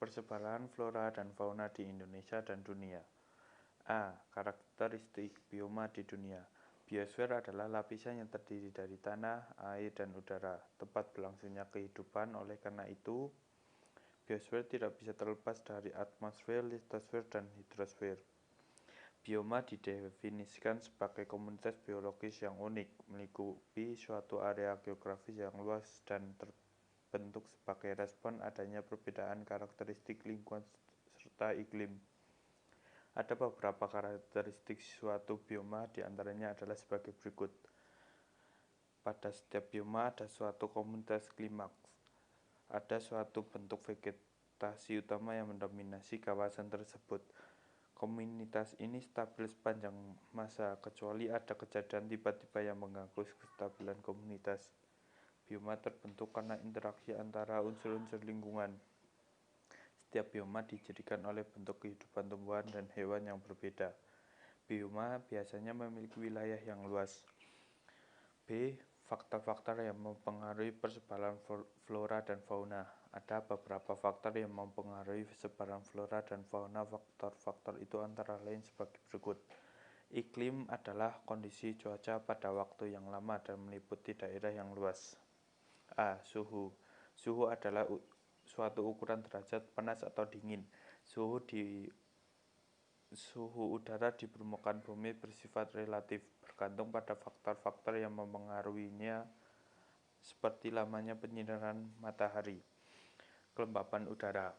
Persebaran flora dan fauna di Indonesia dan dunia. A. Karakteristik bioma di dunia. Biosfer adalah lapisan yang terdiri dari tanah, air, dan udara, tempat berlangsungnya kehidupan. Oleh karena itu, biosfer tidak bisa terlepas dari atmosfer, litosfer, dan hidrosfer. Bioma didefinisikan sebagai komunitas biologis yang unik, melingkupi suatu area geografis yang luas dan terbentuk sebagai respon adanya perbedaan karakteristik lingkungan serta iklim. Ada beberapa karakteristik suatu bioma, diantaranya adalah sebagai berikut. Pada setiap bioma ada suatu komunitas klimaks. Ada suatu bentuk vegetasi utama yang mendominasi kawasan tersebut. Komunitas ini stabil sepanjang masa, kecuali ada kejadian tiba-tiba yang mengganggu kestabilan komunitas. Bioma terbentuk karena interaksi antara unsur-unsur lingkungan. Setiap bioma dijadikan oleh bentuk kehidupan tumbuhan dan hewan yang berbeda. Bioma biasanya memiliki wilayah yang luas. B. Faktor-faktor yang mempengaruhi persebaran flora dan fauna. Ada beberapa faktor yang mempengaruhi persebaran flora dan fauna. Faktor-faktor itu antara lain sebagai berikut. Iklim adalah kondisi cuaca pada waktu yang lama dan meliputi daerah yang luas. A. Suhu. Suhu adalah suatu ukuran derajat panas atau dingin. Suhu udara di permukaan bumi bersifat relatif, bergantung pada faktor-faktor yang mempengaruhinya, seperti lamanya penyinaran matahari. Kelembapan udara.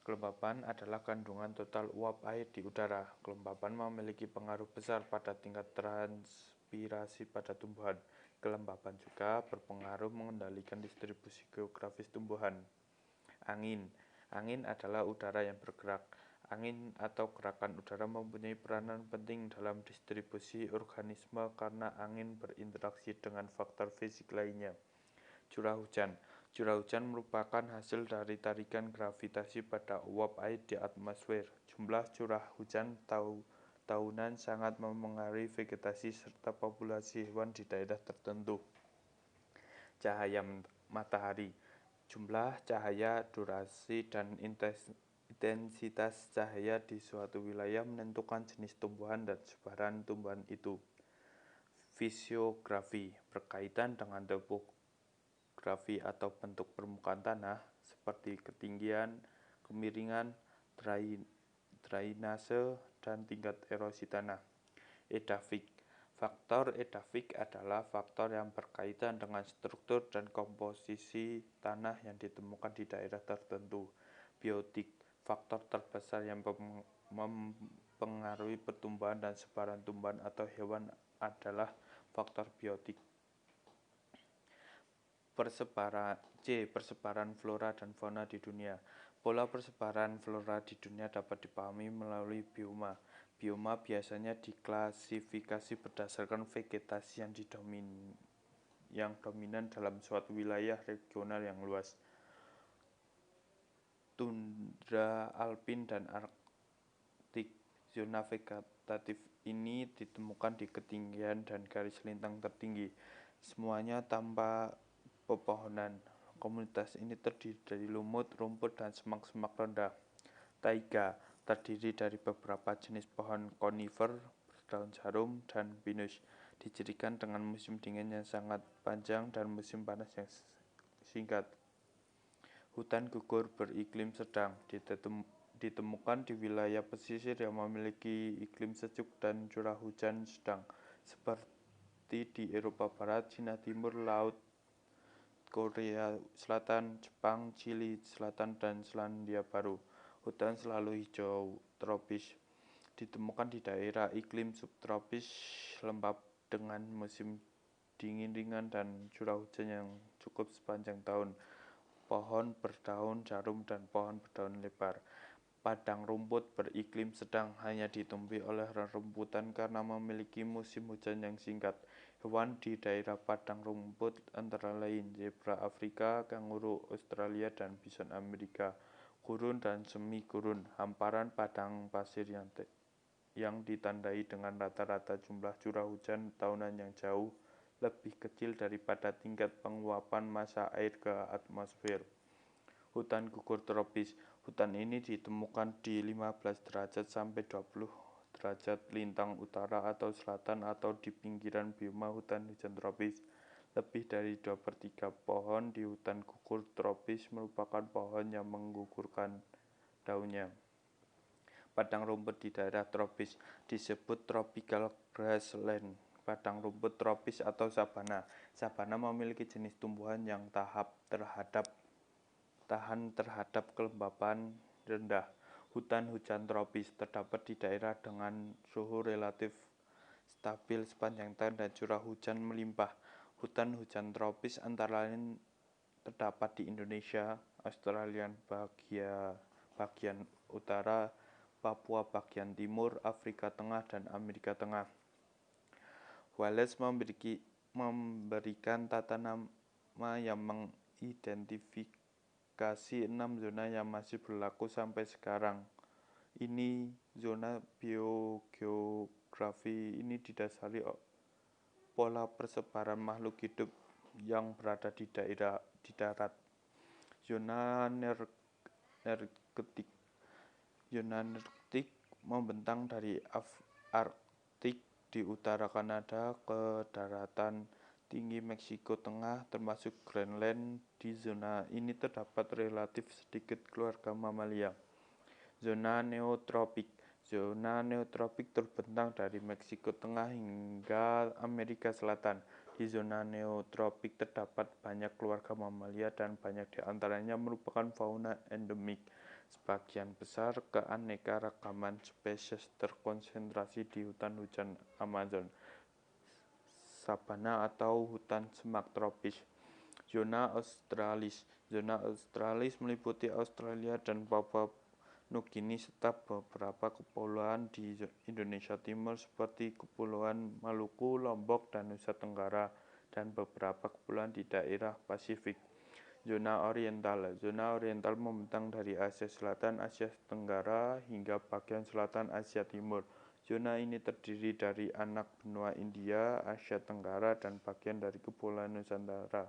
Kelembapan adalah kandungan total uap air di udara. Kelembapan memiliki pengaruh besar pada tingkat transpirasi pada tumbuhan. Kelembapan juga berpengaruh mengendalikan distribusi geografis tumbuhan. Angin. Angin adalah udara yang bergerak. Angin atau gerakan udara mempunyai peranan penting dalam distribusi organisme karena angin berinteraksi dengan faktor fisik lainnya. Curah hujan. Curah hujan merupakan hasil dari tarikan gravitasi pada uap air di atmosfer. Jumlah curah hujan tahunan sangat mempengaruhi vegetasi serta populasi hewan di daerah tertentu. Cahaya matahari. Jumlah cahaya, durasi, dan intensitas cahaya di suatu wilayah menentukan jenis tumbuhan dan sebaran tumbuhan itu. Fisiografi berkaitan dengan topografi atau bentuk permukaan tanah seperti ketinggian, kemiringan, drainase, dan tingkat erosi tanah. Edafik. Faktor edafik adalah faktor yang berkaitan dengan struktur dan komposisi tanah yang ditemukan di daerah tertentu. Biotik. Faktor terbesar yang mempengaruhi pertumbuhan dan sebaran tumbuhan atau hewan adalah faktor biotik. Persebaran flora dan fauna di dunia. Pola persebaran flora di dunia dapat dipahami melalui bioma. Bioma biasanya diklasifikasi berdasarkan vegetasi yang dominan dalam suatu wilayah regional yang luas. Tundra, alpin, dan arktik. Zona vegetatif ini ditemukan di ketinggian dan garis lintang tertinggi, semuanya tanpa pepohonan. Komunitas ini terdiri dari lumut, rumput, dan semak-semak rendah. Taiga terdiri dari beberapa jenis pohon konifer, berdaun jarum, dan pinus. Dicirikan dengan musim dingin yang sangat panjang dan musim panas yang singkat. Hutan gugur beriklim sedang ditemukan di wilayah pesisir yang memiliki iklim sejuk dan curah hujan sedang, seperti di Eropa Barat, Cina Timur, Laut Korea Selatan, Jepang, Chili Selatan, dan Selandia Baru. Hutan selalu hijau tropis ditemukan di daerah iklim subtropis lembab dengan musim dingin ringan dan curah hujan yang cukup sepanjang tahun. Pohon berdaun jarum dan pohon berdaun lebar. Padang rumput beriklim sedang hanya ditumbuhi oleh rerumputan karena memiliki musim hujan yang singkat. Hewan di daerah padang rumput antara lain zebra Afrika, kanguru Australia, dan bison Amerika. Gurun dan semi gurun, hamparan padang pasir yang ditandai dengan rata-rata jumlah curah hujan tahunan yang jauh lebih kecil daripada tingkat penguapan massa air ke atmosfer. Hutan gugur tropis. Hutan ini ditemukan di 15 derajat sampai 20 derajat lintang utara atau selatan atau di pinggiran bioma hutan hujan tropis. Lebih dari 2/3 pohon di hutan gugur tropis merupakan pohon yang menggugurkan daunnya. Padang rumput di daerah tropis disebut tropical grassland. Padang rumput tropis atau sabana. Sabana memiliki jenis tumbuhan yang tahan terhadap kelembapan rendah. Hutan hujan tropis terdapat di daerah dengan suhu relatif stabil sepanjang tahun dan curah hujan melimpah. Hutan hujan tropis antara lain terdapat di Indonesia, Australia bagian utara, Papua bagian timur, Afrika Tengah, dan Amerika Tengah. Wallace memberikan tata nama yang mengidentifikasi 6 zona yang masih berlaku sampai sekarang. Ini zona biogeografi ini didasari pola persebaran makhluk hidup yang berada di darat. Zona Arktik membentang dari Arktik di utara Kanada ke daratan tinggi Meksiko Tengah termasuk Greenland. Di zona ini terdapat relatif sedikit keluarga mamalia. Zona neotropik. Zona neotropik terbentang dari Meksiko Tengah hingga Amerika Selatan. Di zona neotropik terdapat banyak keluarga mamalia dan banyak di antaranya merupakan fauna endemik. Sebagian besar keanekaragaman spesies terkonsentrasi di hutan hujan Amazon, sabana atau hutan semak tropis. Zona australis. Zona australis meliputi Australia dan Papua Nugini serta beberapa kepulauan di Indonesia Timur seperti Kepulauan Maluku, Lombok, dan Nusa Tenggara, dan beberapa kepulauan di daerah Pasifik. Zona oriental. Zona oriental membentang dari Asia Selatan, Asia Tenggara, hingga bagian selatan Asia Timur. Zona ini terdiri dari anak benua India, Asia Tenggara, dan bagian dari Kepulauan Nusantara.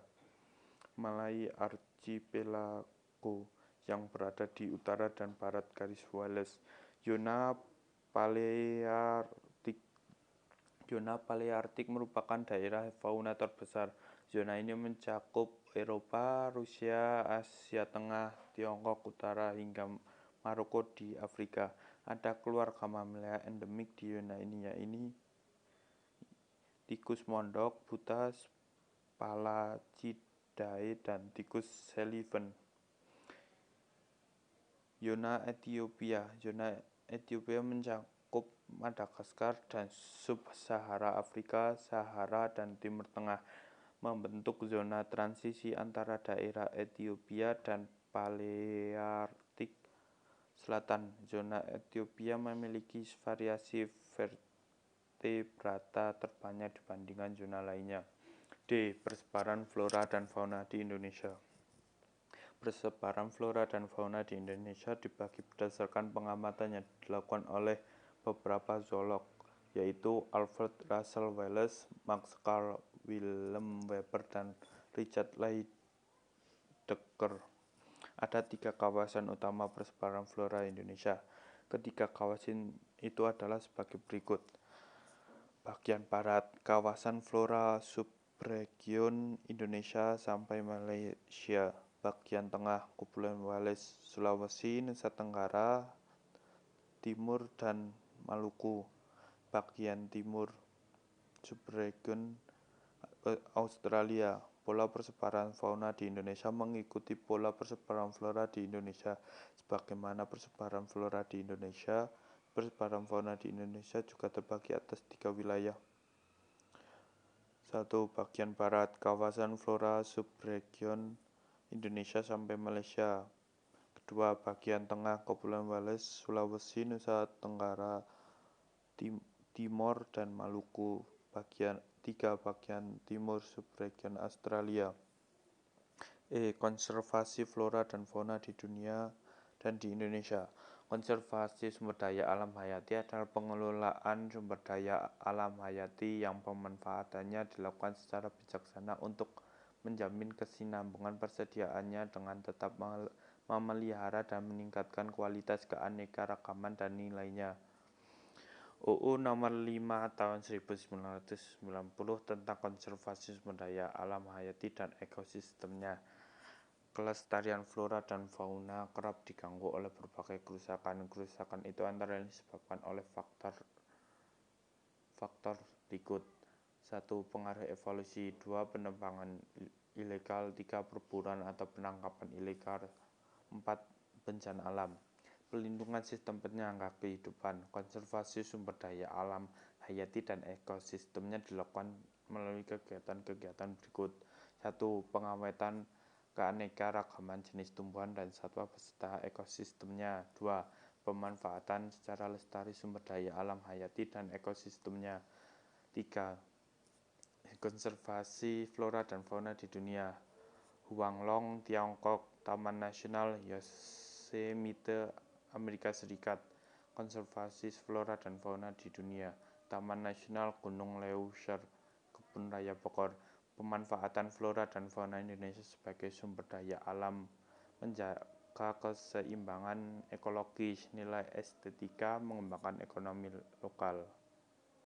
Malay Archipelago yang berada di utara dan barat garis Wallace. Zona Palearktik. Zona Palearktik merupakan daerah fauna terbesar. Zona ini mencakup Eropa, Rusia, Asia Tengah, Tiongkok Utara, hingga Maroko di Afrika. Ada keluarga mamalia endemik di zona ini, yaitu tikus mondok, buta, Palacidae, dan tikus Sullivan. Zona Ethiopia. Zona Ethiopia mencakup Madagaskar dan Sub-Sahara Afrika, Sahara, dan Timur Tengah, membentuk zona transisi antara daerah Ethiopia dan Palearktik Selatan. Zona Ethiopia memiliki variasi vertebrata terbanyak dibandingkan zona lainnya. D. Persebaran flora dan fauna di Indonesia. Persebaran flora dan fauna di Indonesia dibagi berdasarkan pengamatan yang dilakukan oleh beberapa zoolog, yaitu Alfred Russel Wallace, Max Carl, Wilhelm Weber, dan Richard Lydekker. Ada 3 kawasan utama persebaran flora Indonesia. Ketiga kawasan itu adalah sebagai berikut. Bagian barat, kawasan flora subregion Indonesia sampai Malaysia. Bagian tengah, Kepulauan Wallace, Sulawesi, Nusa Tenggara, Timur, dan Maluku. Bagian timur, subregion Australia. Pola persebaran fauna di Indonesia mengikuti pola persebaran flora di Indonesia. Sebagaimana persebaran flora di Indonesia, persebaran fauna di Indonesia juga terbagi atas 3 wilayah. 1. Bagian barat, kawasan flora subregion Indonesia sampai Malaysia. 2. Bagian tengah, Kepulauan Wallace, Sulawesi, Nusa Tenggara, Timor, dan Maluku. 3. Bagian timur, subregion Australia. Konservasi flora dan fauna di dunia dan di Indonesia. Konservasi sumber daya alam hayati adalah pengelolaan sumber daya alam hayati yang pemanfaatannya dilakukan secara bijaksana untuk menjamin kesinambungan persediaannya dengan tetap memelihara dan meningkatkan kualitas keanekaragaman dan nilainya. UU Nomor 5 Tahun 1990 tentang konservasi sumber daya alam hayati dan ekosistemnya. Kelestarian flora dan fauna kerap diganggu oleh berbagai kerusakan. Kerusakan itu antara lain disebabkan oleh faktor berikut. 1. Pengaruh evolusi. 2. Penebangan ilegal. 3. Perburuan atau penangkapan ilegal. 4. Bencana alam. Pelindungan sistem penyangga kehidupan. Konservasi sumber daya alam hayati dan ekosistemnya dilakukan melalui kegiatan-kegiatan berikut. 1. Pengawetan keanekaragaman jenis tumbuhan dan satwa beserta ekosistemnya. 2. Pemanfaatan secara lestari sumber daya alam hayati dan ekosistemnya. 3. Konservasi flora dan fauna di dunia. Huanglong, Tiongkok. Taman Nasional Yosemite, Amerika Serikat. Konservasi flora dan fauna di dunia. Taman Nasional Gunung Leuser, Kebun Raya Bogor. Pemanfaatan flora dan fauna Indonesia sebagai sumber daya alam, menjaga keseimbangan ekologis, nilai estetika, mengembangkan ekonomi lokal.